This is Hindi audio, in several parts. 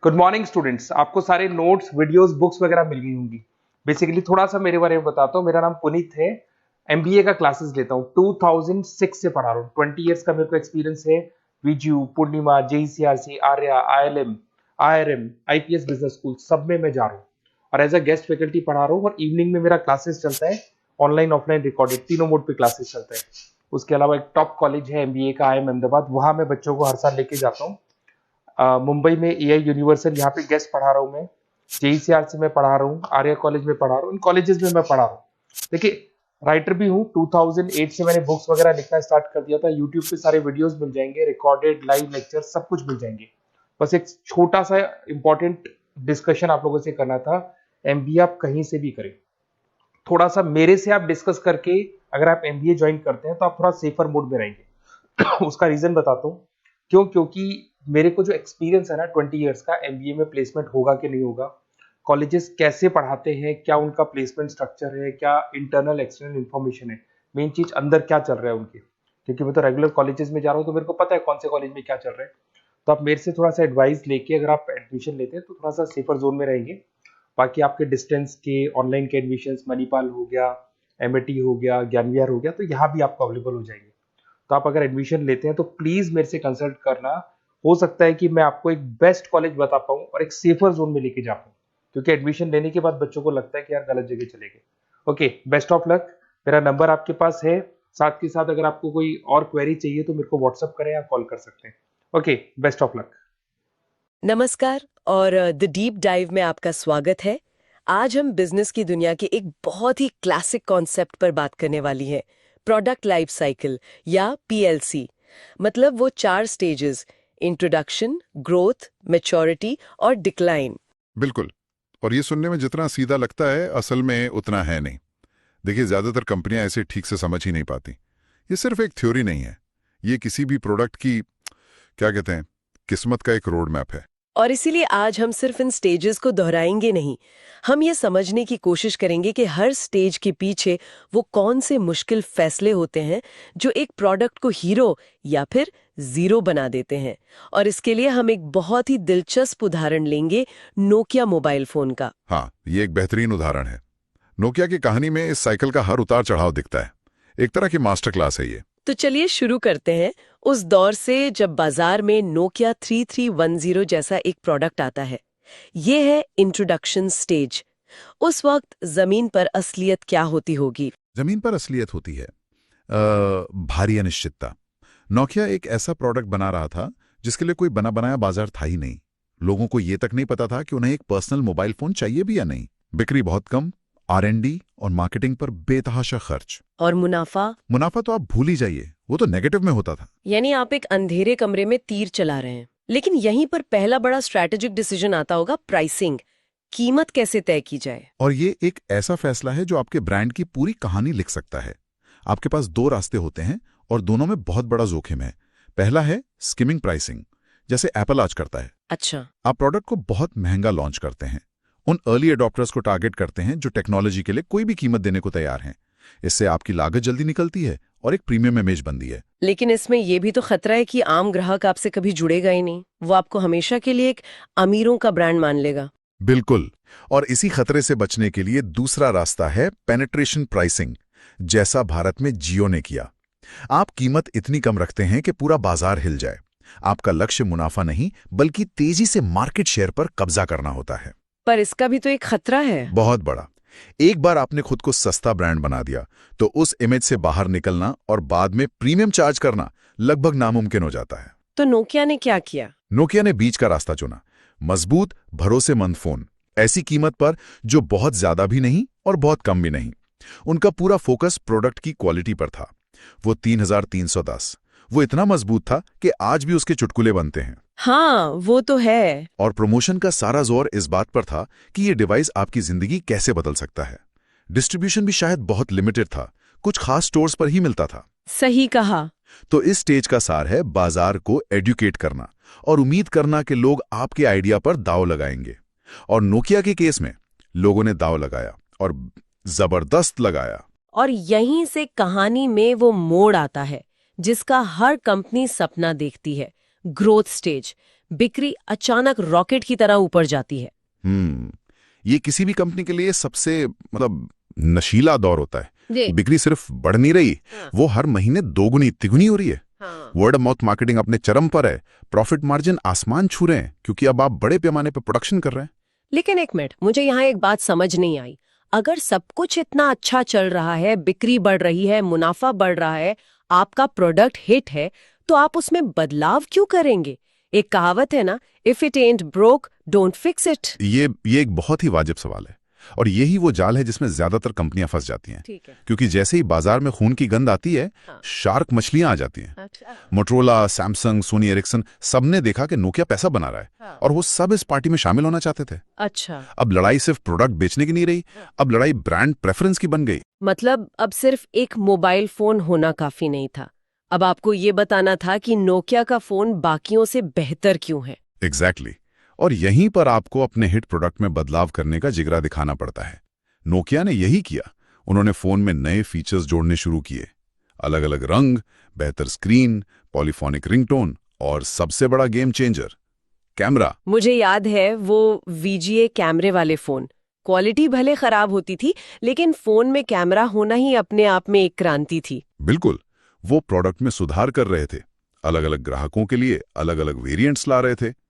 Good morning students. आपको सारे नोट्स वीडियोस बुक्स वगैरह मिल गई होंगी। बेसिकली थोड़ा सा मेरे बारे में बताता हूँ। मेरा नाम पुनीत है। एमबीए का क्लासेस लेता हूँ, 2006 से पढ़ा रहा हूँ। 20 इयर्स का मेरे को एक्सपीरियंस है। वीजू, Poornima, JECRC, Arya, ILM, IRM, IPS business school सब में मैं जा रहा हूँ और एज अ गेस्ट फैकल्टी पढ़ा रहा हूँ। और इवनिंग में मेरा क्लासेस चलता है, ऑनलाइन ऑफलाइन रिकॉर्डेड, तीनों मोड पे क्लासेस चलता है। उसके अलावा एक टॉप कॉलेज है एमबीए का, आईएम अहमदाबाद, वहां मैं बच्चों को हर साल लेके जाता हूँ। मुंबई में एआई यूनिवर्सल, यहाँ पे गेस्ट पढ़ा रहा हूँ मैं। जेईसीआरसी में पढ़ा रहा हूँ, आर्या कॉलेज में पढ़ा रहा हूँ, इन कॉलेजेस में मैं पढ़ा रहा हूँ। देखिए, राइटर भी हूँ। 2008 से मैंने बुक्स वगैरह लिखना स्टार्ट कर दिया था। यूट्यूब पे सारे वीडियोस मिल जाएंगे, रिकॉर्डेड लाइव लेक्चर सब कुछ मिल जाएंगे। बस एक छोटा सा इंपॉर्टेंट डिस्कशन आप लोगों से करना था। एमबीए आप कहीं से भी करें, थोड़ा सा मेरे से आप डिस्कस करके अगर आप एमबीए ज्वाइन करते हैं तो आप थोड़ा सेफर मोड में रहेंगे। उसका रीजन बताता हूँ क्यों। क्योंकि मेरे को जो एक्सपीरियंस है ना 20 इयर्स का, एमबीए में प्लेसमेंट होगा कि नहीं होगा, कॉलेजेस कैसे पढ़ाते हैं, क्या उनका प्लेसमेंट स्ट्रक्चर है, क्या इंटरनल एक्सटर्नल इन्फॉर्मेशन है, मेन चीज अंदर क्या चल रहा है उनके। क्योंकि मैं तो रेगुलर कॉलेजेस में जा रहा हूँ तो मेरे को पता है कौन से कॉलेज में क्या चल रहा है। तो आप मेरे से थोड़ा सा एडवाइस लेके अगर आप एडमिशन लेते हैं तो थोड़ा सा सेफर जोन में रहेंगे। बाकी आपके डिस्टेंस के ऑनलाइन के एडमिशन, मणिपाल हो गया, एमएटी हो गया, ज्ञान विहार हो गया, तो यहाँ भी आपको अवेलेबल हो जाएंगे। तो आप अगर एडमिशन लेते हैं तो प्लीज मेरे से कंसल्ट करना। हो सकता है कि मैं आपको एक बेस्ट कॉलेज बता पाऊं और एक सेफर जोन में लेके जा पाऊं। क्योंकि एडमिशन लेने के बाद बच्चों को लगता है कि यार गलत जगह चले गए। Okay, best of luck. मेरा नंबर आपके पास है। साथ के साथ अगर आपको कोई और क्वेरी चाहिए तो मेरे को व्हाट्सअप करें या कॉल कर सकते हैं। Okay, best of luck. नमस्कार और द डीप डाइव में आपका स्वागत है। आज हम बिजनेस की दुनिया के एक बहुत ही क्लासिक कॉन्सेप्ट पर बात करने वाली हैं, प्रोडक्ट लाइफ साइकिल या पीएलसी। मतलब वो 4 स्टेजेस: इंट्रोडक्शन, ग्रोथ, मैच्योरिटी और डिक्लाइन। बिल्कुल। और ये सुनने में जितना सीधा लगता है असल में उतना है नहीं। देखिए, ज्यादातर कंपनियां ऐसे ठीक से समझ ही नहीं पाती। ये सिर्फ एक थ्योरी नहीं है, ये किसी भी प्रोडक्ट की क्या कहते हैं, किस्मत का एक रोड मैप है। और इसीलिए आज हम सिर्फ इन स्टेजेस को दोहराएंगे नहीं, हम ये समझने की कोशिश करेंगे कि हर स्टेज के पीछे वो कौन से मुश्किल फैसले होते हैं जो एक प्रोडक्ट को हीरो या फिर जीरो बना देते हैं। और इसके लिए हम एक बहुत ही दिलचस्प उदाहरण लेंगे, नोकिया मोबाइल फोन का। हाँ, ये एक बेहतरीन उदाहरण है। नोकिया की कहानी में इस साइकिल का हर उतार चढ़ाव दिखता है। एक तरह की मास्टर क्लास है ये। तो चलिए शुरू करते हैं उस दौर से जब बाजार में नोकिया 3310 जैसा एक प्रोडक्ट आता है। ये है इंट्रोडक्शन स्टेज। उस वक्त जमीन पर असलियत क्या होती होगी? जमीन पर असलियत होती है भारी अनिश्चितता। नोकिया एक ऐसा प्रोडक्ट बना रहा था जिसके लिए कोई बना बनाया बाजार था ही नहीं। लोगों को ये तक नहीं पता था कि उन्हें एक पर्सनल मोबाइल फोन चाहिए भी या नहीं। बिक्री बहुत कम, आरएनडी और मार्केटिंग पर बेतहाशा खर्च। और मुनाफा? मुनाफा तो आप भूल ही जाइए, वो तो नेगेटिव में होता था। यानी आप एक अंधेरे कमरे में तीर चला रहे हैं। लेकिन यहीं पर पहला बड़ा स्ट्रैटेजिक डिसीजन आता होगा, प्राइसिंग। कीमत कैसे तय की जाए? और ये एक ऐसा फैसला है जो आपके ब्रांड की पूरी कहानी लिख सकता है। आपके पास 2 रास्ते होते हैं और दोनों में बहुत बड़ा जोखिम है। पहला है स्किमिंग प्राइसिंग, जैसे एप्पल आज करता है। अच्छा। आप प्रोडक्ट को बहुत महंगा लॉन्च करते हैं, उन अर्ली अडॉप्टर्स को टारगेट करते हैं जो टेक्नोलॉजी के लिए कोई भी कीमत देने को तैयार हैं। इससे आपकी लागत जल्दी निकलती है और एक प्रीमियम इमेज बनती है। लेकिन इसमें यह भी तो खतरा है कि आम ग्राहक आपसे कभी जुड़ेगा ही नहीं। वो आपको हमेशा के लिए एक अमीरों का ब्रांड मान लेगा। बिल्कुल। और इसी खतरे से बचने के लिए दूसरा रास्ता है पेनिट्रेशन प्राइसिंग, जैसा भारत में जियो ने किया। आप कीमत इतनी कम रखते हैं कि पूरा बाजार हिल जाए। आपका लक्ष्य मुनाफा नहीं बल्कि तेजी से मार्केट शेयर पर कब्जा करना होता है। पर इसका भी तो एक खतरा है। बहुत बड़ा। एक बार आपने खुद को सस्ता ब्रांड बना दिया तो उस इमेज से बाहर निकलना और बाद में प्रीमियम चार्ज करना लगभग नामुमकिन हो जाता है। तो नोकिया ने क्या किया? नोकिया ने बीच का रास्ता चुना। मजबूत, भरोसेमंद फोन, ऐसी कीमत पर जो बहुत ज्यादा भी नहीं और बहुत कम भी नहीं। उनका पूरा फोकस प्रोडक्ट की क्वालिटी पर था। वो 3310, वो इतना मजबूत था कि आज भी उसके चुटकुले बनते हैं। हाँ, वो तो है। और प्रमोशन का सारा जोर इस बात पर था कि ये डिवाइस आपकी जिंदगी कैसे बदल सकता है। डिस्ट्रीब्यूशन भी शायद बहुत लिमिटेड था, कुछ खास स्टोर्स पर ही मिलता था। सही कहा। तो इस स्टेज का सार है बाजार को एडुकेट करना और उम्मीद करना कि लोग आपके आइडिया पर दांव लगाएंगे। और नोकिया के केस में लोगों ने दांव लगाया और जबरदस्त लगाया। और यहीं से कहानी में वो मोड़ आता है जिसका हर कंपनी सपना देखती है, ग्रोथ स्टेज। बिक्री अचानक रॉकेट की तरह ऊपर जाती है। ये किसी भी कंपनी के लिए सबसे नशीला दौर होता है। जी। बिक्री सिर्फ बढ़ नहीं रही, वो हर महीने दोगुनी तिगुनी हो रही है। वर्ड ऑफ माउथ मार्केटिंग अपने चरम पर है, प्रॉफिट मार्जिन आसमान छू रहे हैं क्योंकि अब आप बड़े पैमाने पर प्रोडक्शन कर रहे हैं। लेकिन एक मिनट, मुझे यहाँ एक बात समझ नहीं आई। अगर सब कुछ इतना अच्छा चल रहा है, बिक्री बढ़ रही है, मुनाफा बढ़ रहा है, आपका प्रोडक्ट हिट है, तो आप उसमें बदलाव क्यों करेंगे? एक कहावत है ना, if it ant broke don't fix it. ये एक बहुत ही वाजिब सवाल है और यही वो जाल है जिसमें ज्यादातर कंपनियां फंस जाती हैं। ठीक है। क्योंकि जैसे ही बाजार में खून की गंध आती है, शार्क मछलियां आ जाती हैं। अच्छा। मोटरोला, सैमसंग, सोनी एरिक्सन सबने देखा कि नोकिया पैसा बना रहा है और वो सब इस पार्टी में शामिल होना चाहते थे। अच्छा। अब लड़ाई सिर्फ प्रोडक्ट बेचने की नहीं रही, अब लड़ाई ब्रांड प्रेफरेंस की बन गई। मतलब अब सिर्फ एक मोबाइल फोन होना काफी नहीं था, अब आपको ये बताना था कि नोकिया का फोन बाकियों से बेहतर क्यों है। एग्जैक्टली। और यहीं पर आपको अपने हिट प्रोडक्ट में बदलाव करने का जिगरा दिखाना पड़ता है। नोकिया ने यही किया। उन्होंने फोन में नए फीचर्स जोड़ने शुरू किए, अलग अलग रंग, बेहतर स्क्रीन, पॉलीफोनिक रिंगटोन और सबसे बड़ा गेम चेंजर कैमरा। मुझे याद है वो VGA कैमरे वाले फोन, क्वालिटी भले खराब होती थी लेकिन फोन में कैमरा होना ही अपने आप में एक क्रांति थी। बिल्कुल, वो प्रोडक्ट में सुधार कर रहे थे, अलग अलग ग्राहकों के लिए अलग अलग वेरिएंट्स ला रहे थे।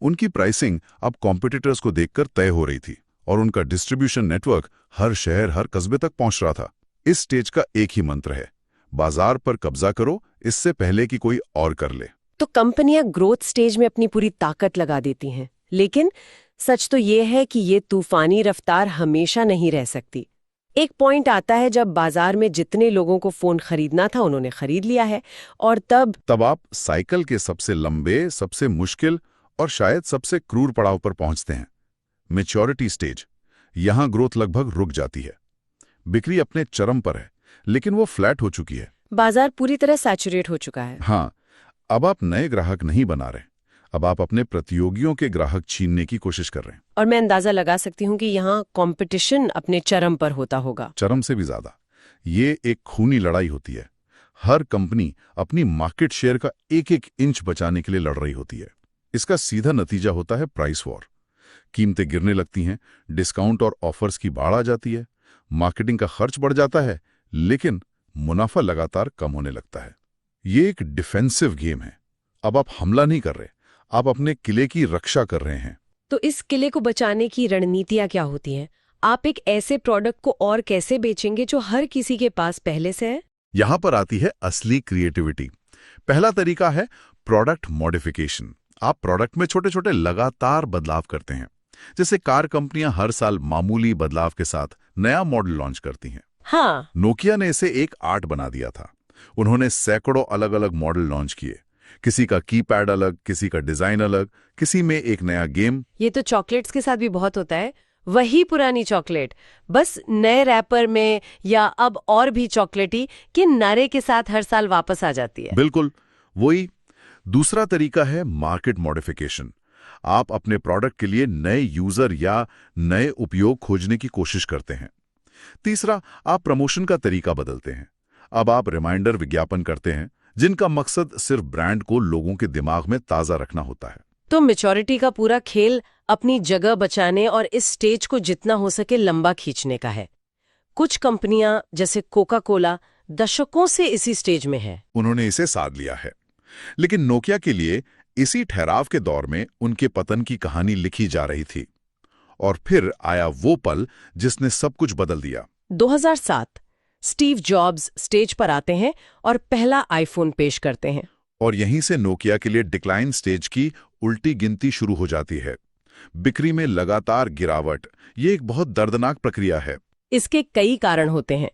उनकी प्राइसिंग अब कॉम्पिटिटर्स को देखकर तय हो रही थी और उनका डिस्ट्रीब्यूशन नेटवर्क हर शहर, हर कस्बे तक पहुंच रहा था। इस स्टेज का एक ही मंत्र है, बाजार पर कब्जा करो इससे पहले कि कोई और कर ले। तो कंपनियां ग्रोथ स्टेज में अपनी पूरी ताकत लगा देती हैं, लेकिन सच तो ये है कि ये तूफानी रफ्तार हमेशा नहीं रह सकती। एक पॉइंट आता है जब बाजार में जितने लोगों को फोन खरीदना था उन्होंने खरीद लिया है और तब आप साइकिल के सबसे लंबे, सबसे मुश्किल और शायद सबसे क्रूर पड़ाव पर पहुंचते हैं, मैच्योरिटी स्टेज। यहां ग्रोथ लगभग रुक जाती है। बिक्री अपने चरम पर है लेकिन वो फ्लैट हो चुकी है, बाजार पूरी तरह सैचुरेट हो चुका है। हाँ, अब आप नए ग्राहक नहीं बना रहे, अब आप अपने प्रतियोगियों के ग्राहक छीनने की कोशिश कर रहे हैं। और मैं अंदाजा लगा सकती हूँ कि यहाँ कंपटीशन अपने चरम पर होता होगा। चरम से भी ज्यादा, ये एक खूनी लड़ाई होती है। हर कंपनी अपनी मार्केट शेयर का एक एक इंच बचाने के लिए लड़ रही होती है। इसका सीधा नतीजा होता है प्राइस वॉर। कीमतें गिरने लगती हैं, डिस्काउंट और ऑफर्स की बाढ़ आ जाती है, मार्केटिंग का खर्च बढ़ जाता है, लेकिन मुनाफा लगातार कम होने लगता है। ये एक डिफेंसिव गेम है। अब आप हमला नहीं कर रहे, आप अपने किले की रक्षा कर रहे हैं। तो इस किले को बचाने की रणनीतियां क्या होती हैं? आप एक ऐसे प्रोडक्ट को और कैसे बेचेंगे जो हर किसी के पास पहले से है? यहां पर आती है असली क्रिएटिविटी। पहला तरीका है प्रोडक्ट मॉडिफिकेशन। आप प्रोडक्ट में छोटे छोटे लगातार बदलाव करते हैं। जैसे कार कंपनियां हर साल मामूली बदलाव के साथ नया मॉडल लॉन्च करती हैं। हाँ। नोकिया ने इसे एक आर्ट बना दिया था। उन्होंने सैकड़ों अलग अलग मॉडल लॉन्च किए, किसी का कीपैड अलग, किसी का डिजाइन अलग, किसी में एक नया गेम। ये तो चॉकलेट्स के साथ भी बहुत होता है, वही पुरानी चॉकलेट बस नए रैपर में या अब और भी चॉकलेटी के नारे के साथ हर साल वापस आ जाती है। बिल्कुल वही। दूसरा तरीका है मार्केट मॉडिफिकेशन। आप अपने प्रोडक्ट के लिए नए यूजर या नए उपयोग खोजने की कोशिश करते हैं। तीसरा, आप प्रमोशन का तरीका बदलते हैं। अब आप रिमाइंडर विज्ञापन करते हैं जिनका मकसद सिर्फ ब्रांड को लोगों के दिमाग में ताजा रखना होता है। तो मैच्योरिटी का पूरा खेल अपनी जगह बचाने और इस स्टेज को जितना हो सके लंबा खींचने का है। कुछ कंपनियां जैसे कोका कोला दशकों से इसी स्टेज में है, उन्होंने इसे साध लिया है। लेकिन नोकिया के लिए इसी ठहराव के दौर में उनके पतन की कहानी लिखी जा रही थी। और फिर आया वो पल जिसने सब कुछ बदल दिया। 2007 स्टीव जॉब्स स्टेज पर आते हैं और पहला आईफोन पेश करते हैं। और यहीं से नोकिया के लिए डिक्लाइन स्टेज की उल्टी गिनती शुरू हो जाती है। बिक्री में लगातार गिरावट, ये एक बहुत दर्दनाक प्रक्रिया है। इसके कई कारण होते हैं।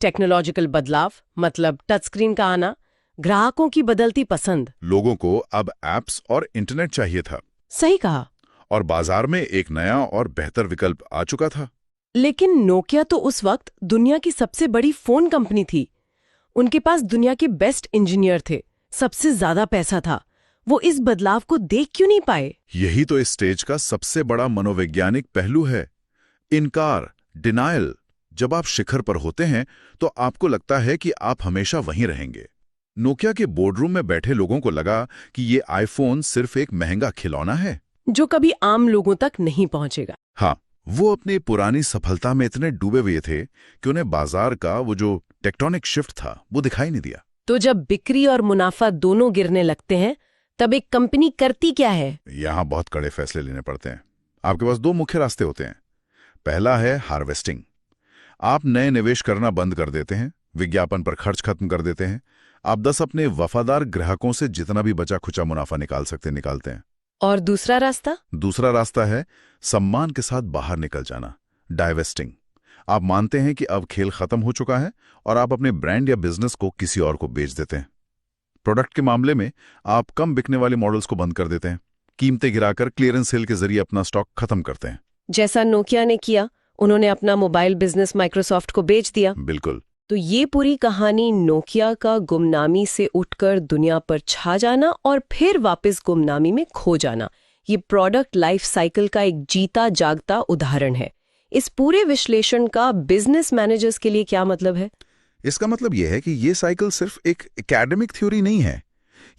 टेक्नोलॉजिकल बदलाव, मतलब टच स्क्रीन का आना, ग्राहकों की बदलती पसंद, लोगों को अब ऐप्स और इंटरनेट चाहिए था। सही कहा। और बाजार में एक नया और बेहतर विकल्प आ चुका था। लेकिन नोकिया तो उस वक्त दुनिया की सबसे बड़ी फोन कंपनी थी। उनके पास दुनिया के बेस्ट इंजीनियर थे, सबसे ज्यादा पैसा था। वो इस बदलाव को देख क्यों नहीं पाए? यही तो इस स्टेज का सबसे बड़ा मनोवैज्ञानिक पहलू है, इनकार, डिनायल। जब आप शिखर पर होते हैं तो आपको लगता है कि आप हमेशा वहीं रहेंगे। नोकिया के बोर्डरूम में बैठे लोगों को लगा कि ये आईफोन सिर्फ एक महंगा खिलौना है जो कभी आम लोगों तक नहीं पहुंचेगा। हाँ, वो अपनी पुरानी सफलता में इतने डूबे हुए थे कि उन्हें बाजार का वो जो टेक्टोनिक शिफ्ट था वो दिखाई नहीं दिया। तो जब बिक्री और मुनाफा दोनों गिरने लगते हैं तब एक कंपनी करती क्या है? यहाँ बहुत कड़े फैसले लेने पड़ते हैं। आपके पास दो मुख्य रास्ते होते हैं। पहला है हार्वेस्टिंग। आप नए निवेश करना बंद कर देते हैं, विज्ञापन पर खर्च खत्म कर देते हैं। आप 10 अपने वफादार ग्राहकों से जितना भी बचा खुचा मुनाफा निकाल सकते निकालते हैं। और दूसरा रास्ता? दूसरा रास्ता है सम्मान के साथ बाहर निकल जाना, डाइवेस्टिंग। आप मानते हैं कि अब खेल खत्म हो चुका है और आप अपने ब्रांड या बिजनेस को किसी और को बेच देते हैं। प्रोडक्ट के मामले में आप कम बिकने वाले मॉडल्स को बंद कर देते हैं, कीमतें गिराकर क्लियरेंस सेल के जरिए अपना स्टॉक खत्म करते हैं। जैसा नोकिया ने किया, उन्होंने अपना मोबाइल बिजनेस माइक्रोसॉफ्ट को बेच दिया। बिल्कुल। तो ये पूरी कहानी नोकिया का गुमनामी से उठकर दुनिया पर छा जाना और फिर वापस गुमनामी में खो जाना, ये प्रोडक्ट लाइफ साइकिल का एक जीता जागता उदाहरण है। इस पूरे विश्लेषण का बिजनेस मैनेजर्स के लिए क्या मतलब है? इसका मतलब यह है कि ये साइकिल सिर्फ एक एकेडमिक थ्योरी नहीं है,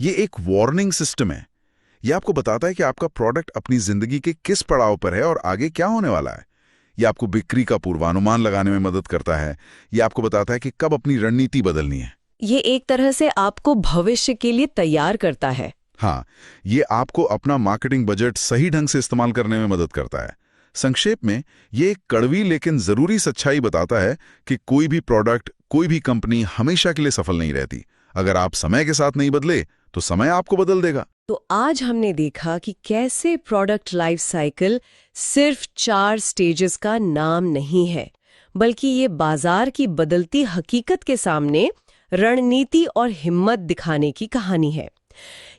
ये एक वार्निंग सिस्टम है। ये आपको बताता है कि आपका प्रोडक्ट अपनी जिंदगी के किस पड़ाव पर है और आगे क्या होने वाला है। ये आपको बिक्री का पूर्वानुमान लगाने में मदद करता है। ये आपको बताता है कि कब अपनी रणनीति बदलनी है। ये एक तरह से आपको भविष्य के लिए तैयार करता है। हाँ, ये आपको अपना मार्केटिंग बजट सही ढंग से इस्तेमाल करने में मदद करता है। संक्षेप में, ये एक कड़वी लेकिन जरूरी सच्चाई बताता है कि कोई भी प्रोडक्ट, कोई भी कंपनी हमेशा के लिए सफल नहीं रहती। अगर आप समय के साथ नहीं बदले तो समय आपको बदल देगा। तो आज हमने देखा कि कैसे प्रोडक्ट लाइफ साइकिल सिर्फ 4 स्टेजेस का नाम नहीं है, बल्कि ये बाजार की बदलती हकीकत के सामने रणनीति और हिम्मत दिखाने की कहानी है।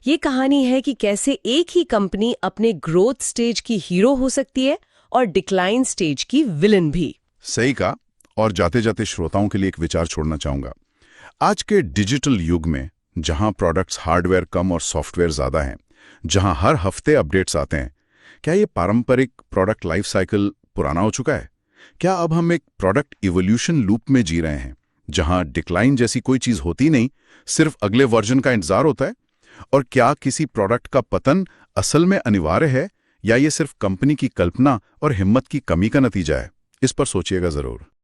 ये कहानी है कि कैसे एक ही कंपनी अपने ग्रोथ स्टेज की हीरो हो सकती है और डिक्लाइन स्टेज की विलन भी। सही कहा। और जाते जाते श्रोताओं के लिए एक विचार छोड़ना चाहूंगा। आज के डिजिटल युग में, जहां प्रोडक्ट्स हार्डवेयर कम और सॉफ्टवेयर ज्यादा हैं, जहां हर हफ्ते अपडेट्स आते हैं, क्या ये पारंपरिक प्रोडक्ट लाइफ साइकिल पुराना हो चुका है? क्या अब हम एक प्रोडक्ट इवोल्यूशन लूप में जी रहे हैं, जहां डिक्लाइन जैसी कोई चीज होती नहीं, सिर्फ अगले वर्जन का इंतजार होता है? और क्या किसी प्रोडक्ट का पतन असल में अनिवार्य है, या ये सिर्फ कंपनी की कल्पना और हिम्मत की कमी का नतीजा है? इस पर सोचिएगा जरूर।